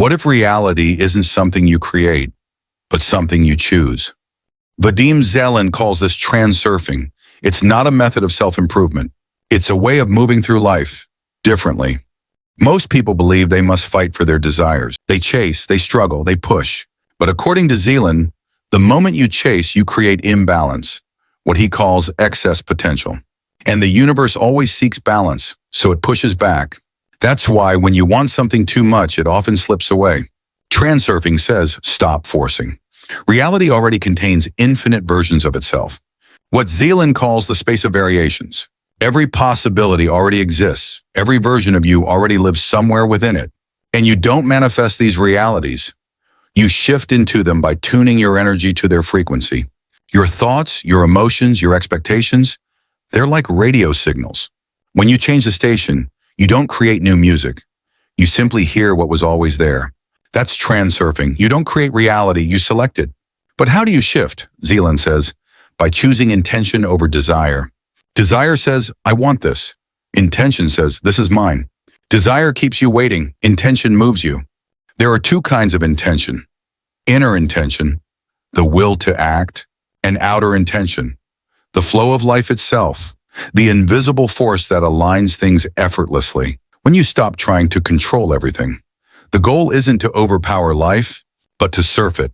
What if reality isn't something you create, but something you choose? Vadim Zeland calls this transurfing. It's not a method of self-improvement. It's a way of moving through life differently. Most people believe they must fight for their desires. They chase, they struggle, they push. But according to Zeland, the moment you chase, you create imbalance, what he calls excess potential. And the universe always seeks balance, so it pushes back. That's why when you want something too much, it often slips away. Transurfing says, stop forcing. Reality already contains infinite versions of itself. What Zeland calls the space of variations. Every possibility already exists. Every version of you already lives somewhere within it. And you don't manifest these realities. You shift into them by tuning your energy to their frequency. Your thoughts, your emotions, your expectations, they're like radio signals. When you change the station, you don't create new music. You simply hear what was always there. That's transurfing. You don't create reality, you select it. But how do you shift? Zeland says, by choosing intention over desire. Desire says, I want this. Intention says, this is mine. Desire keeps you waiting. Intention moves you. There are two kinds of intention. Inner intention, the will to act, and outer intention, the flow of life itself, the invisible force that aligns things effortlessly. When you stop trying to control everything, the goal isn't to overpower life, but to surf it,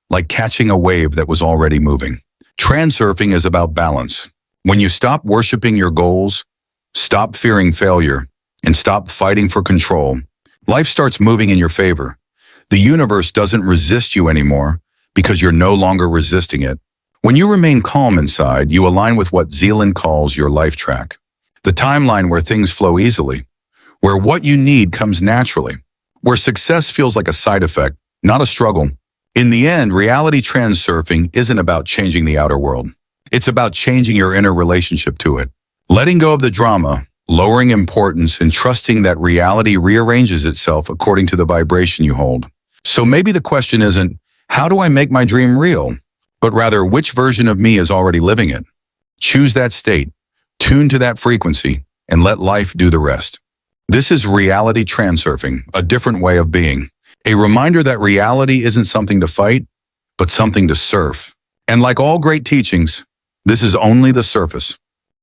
like catching a wave that was already moving. Transurfing is about balance. When you stop worshiping your goals, stop fearing failure, and stop fighting for control, life starts moving in your favor. The universe doesn't resist you anymore because you're no longer resisting it. When you remain calm inside, you align with what Zeland calls your life track, the timeline where things flow easily, where what you need comes naturally, where success feels like a side effect, not a struggle. In the end, reality transurfing isn't about changing the outer world. It's about changing your inner relationship to it, letting go of the drama, lowering importance, and trusting that reality rearranges itself according to the vibration you hold. So maybe the question isn't, how do I make my dream real? But rather, which version of me is already living it? Choose that state, tune to that frequency, and let life do the rest. This is reality transurfing, a different way of being. A reminder that reality isn't something to fight, but something to surf. And like all great teachings, this is only the surface.